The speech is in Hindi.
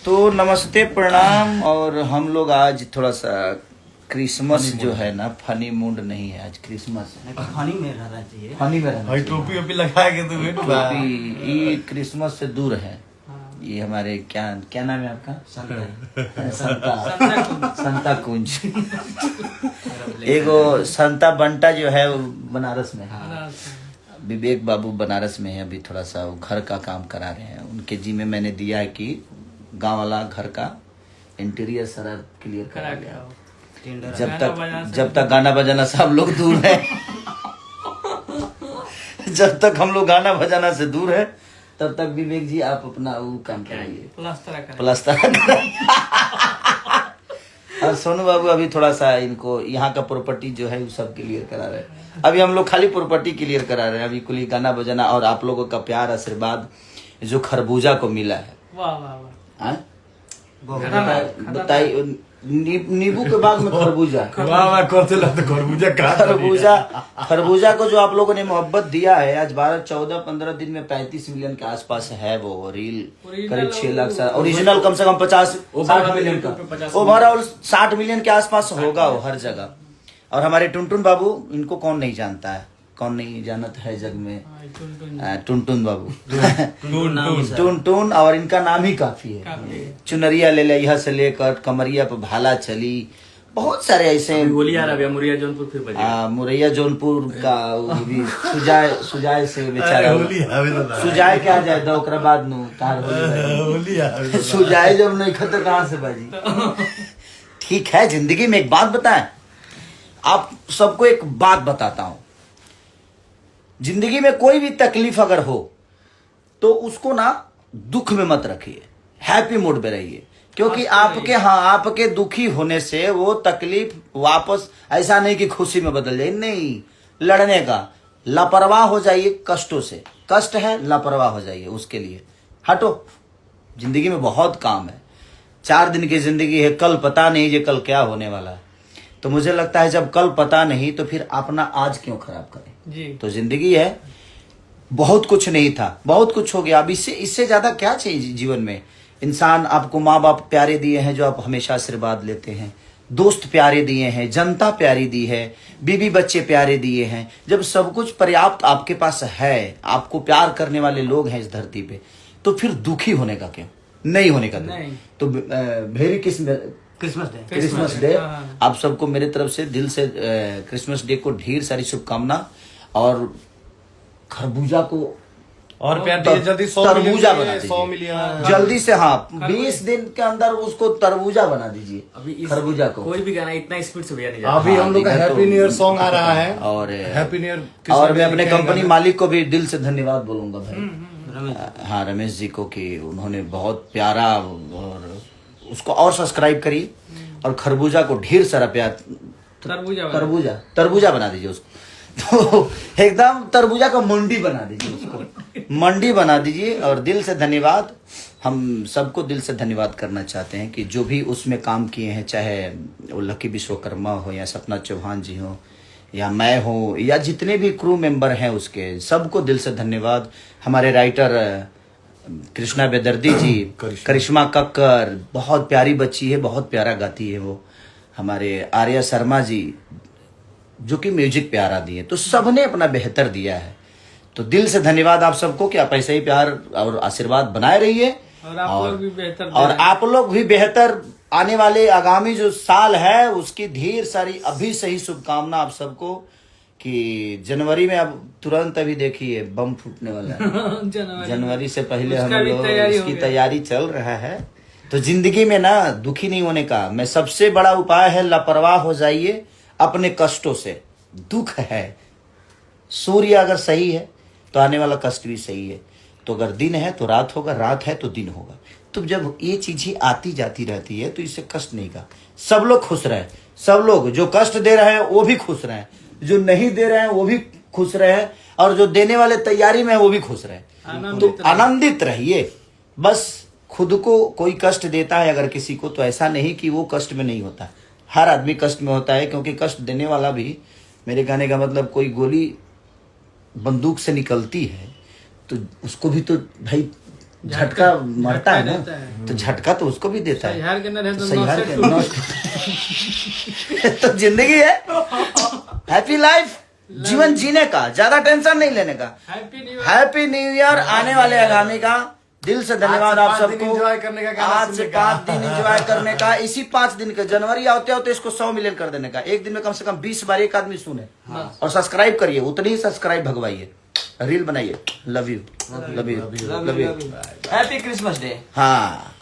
तो नमस्ते प्रणाम। और हम लोग आज थोड़ा सा क्रिसमस जो है ना, फनी मूड नहीं है, आज क्रिसमस है। फनी में रहना चाहिए, फनी में रहना चाहिए। टोपी वोपी लगा के तो वेट बा। ये क्रिसमस से दूर है। ये हमारे क्या क्या नाम है आपका? संता कुंज। एगो संता बंटा जो है वो बनारस में है। विवेक बाबू बनारस में है। अभी थोड़ा सा वो घर का काम करा रहे हैं। उनके जी में मैंने दिया है कि गांव वाला घर का इंटीरियर सारा क्लियर करा गया। जब तक गाना बजाना सब लोग दूर है। जब तक हम लोग गाना बजाना से दूर है तब तक विवेक जी आप अपना वो काम कराइए, प्लास्टर और सोनू बाबू अभी थोड़ा सा इनको यहाँ का प्रॉपर्टी जो है वो सब क्लियर करा रहे हैं। अभी हम लोग खाली प्रॉपर्टी क्लियर करा रहे हैं। अभी कुल गाना बजाना और आप लोगों का प्यार आशीर्वाद जो खरबूजा को मिला है। वाह वाह वाह। बताइए, नींबू के बाद में खरबूजा खरबूजा को जो आप लोगों ने मोहब्बत दिया है, आज 12-14-15 दिन में 35 मिलियन के आसपास है वो रील। करीब 6 लाख ओरिजिनल कम से कम 50-60 मिलियन का ओवरऑल 60 मिलियन के आसपास होगा वो हर जगह। और हमारे टुनटुन बाबू, इनको कौन नहीं जानता है, कौन नहीं जानता है जग में, टुनटुन बाबू। टुनटुन और इनका नाम ही काफी है। चुनरिया ले लिया से लेकर कमरिया पर भाला चली, बहुत सारे ऐसे। मुरैया जौनपुर फिर बजेगा। मुरैया जौनपुर का वो भी सुजाय से बेचारा सुजाय क्या जाए दो ओकरा बाद नु कार सुजाय जब नहीं खतर कहाँ से बाजी। ठीक है, जिंदगी में एक बात बताएं, आप सबको एक बात बताता हूं। जिंदगी में कोई भी तकलीफ अगर हो तो उसको ना दुख में मत रखिए, हैप्पी मूड में रहिए। क्योंकि आपके दुखी होने से वो तकलीफ वापस ऐसा नहीं कि खुशी में बदल जाए, नहीं, लड़ने का। लापरवाह हो जाइए कष्टों से, कष्ट है लापरवाह हो जाइए उसके लिए, हटो। जिंदगी में बहुत काम है, 4 दिन की जिंदगी है, कल पता नहीं ये कल क्या होने वाला है। तो मुझे लगता है जब कल पता नहीं तो फिर अपना आज क्यों खराब करें जी। तो जिंदगी है, बहुत कुछ नहीं था, बहुत कुछ हो गया। अब इससे ज्यादा क्या चाहिए जीवन में। इंसान, आपको माँ बाप प्यारे दिए हैं जो आप हमेशा आशीर्वाद लेते हैं, दोस्त प्यारे दिए हैं, जनता प्यारी दी है, बीवी बच्चे प्यारे दिए हैं। जब सब कुछ पर्याप्त आपके पास है, आपको प्यार करने वाले लोग हैं इस धरती पे, तो फिर दुखी होने का क्यों, नहीं होने का तो भेरी क्रिसमस डे। आप सबको मेरे तरफ से दिल से क्रिसमस डे को ढेर सारी शुभकामना। और खरबूजा को और प्यार दिए, जल्दी तरबूजा बना दीजिए, 100 मिलियन जल्दी से। हाँ, 20 दिन के अंदर उसको तरबूजा बना दीजिए। अभी खरबूजा को कोई भी गाना इतना स्पीड से भैया नहीं जाता। अभी हम लोग का हैप्पी न्यू ईयर सॉन्ग आ रहा है और हैप्पी न्यू ईयर। और मैं अपने कंपनी मालिक को भी दिल से धन्यवाद बोलूंगा भाई, हाँ, रमेश जी को, कि उन्होंने बहुत प्यारा। और उसको और सब्सक्राइब करिए और खरबूजा को ढेर सारा प्यार, तरबूजा बना दीजिए उसको। तो एकदम तरबूजा का मंडी बना दीजिए उसको, मंडी बना दीजिए। और दिल से धन्यवाद, हम सबको दिल से धन्यवाद करना चाहते हैं कि जो भी उसमें काम किए हैं, चाहे वो लकी विश्वकर्मा हो या सपना चौहान जी हो या मैं हो या जितने भी क्रू मेंबर हैं उसके, सबको दिल से धन्यवाद। हमारे राइटर कृष्णा बेदर्दी जी, करिश्मा कक्कर, बहुत प्यारी बच्ची है, बहुत प्यारा गाती है वो। हमारे आर्या शर्मा जी जो कि म्यूजिक प्यारा दिए। तो सबने अपना बेहतर दिया है। तो दिल से धन्यवाद आप सबको कि आप ऐसे ही प्यार और आशीर्वाद बनाए रहिए। और आप लोग भी बेहतर आने वाले आगामी जो साल है उसकी ढेर सारी अभी से ही शुभकामना आप सबको। कि जनवरी में अब तुरंत अभी देखिए बम फूटने वाला है। जनवरी से पहले हम लोग उसकी तैयारी चल रहा है। तो जिंदगी में ना दुखी नहीं होने का मैं सबसे बड़ा उपाय है, लापरवाह हो जाइए अपने कष्टों से। दुख है, सूर्य अगर सही है तो आने वाला कष्ट भी सही है। तो अगर दिन है तो रात होगा, रात है तो दिन होगा। तो जब ये चीजें आती जाती रहती है तो इससे कष्ट नहीं का। सब लोग खुश रहे, सब लोग जो कष्ट दे रहे हैं वो भी खुश रहे, जो नहीं दे रहे हैं वो भी खुश रहे, और जो देने वाले तैयारी में है वो भी खुश रहे। तो आनंदित रहिए। बस खुद को कोई कष्ट देता है अगर किसी को, तो ऐसा नहीं कि वो कष्ट में नहीं होता, हर आदमी कष्ट में होता है। क्योंकि कष्ट देने वाला भी, मेरे कहने का मतलब, कोई गोली बंदूक से निकलती है तो उसको भी तो भाई झटका मरता है ना, तो झटका तो उसको भी देता है। सहिहार के अंदर है तो सहिहार नौ के सेट नौ तो जिंदगी है, हैप्पी लाइफ, जीवन जीने का, ज्यादा टेंशन नहीं लेने का। हैप्पी न्यू ईयर आने वाले आगामी का। दिल से धन्यवाद आप सबको। एंजॉय करने का गाना आज से सुनने का। 5 दिन एंजॉय करने का। इसी 5 दिन के जनवरी आते होते इसको 100 मिलियन कर देने का। एक दिन में कम से कम 20 बार एक आदमी सुने और सब्सक्राइब करिए, उतनी ही सब्सक्राइब भगवाइए, रील बनाइए। Love you, love you, love you. Happy Christmas day. हाँ।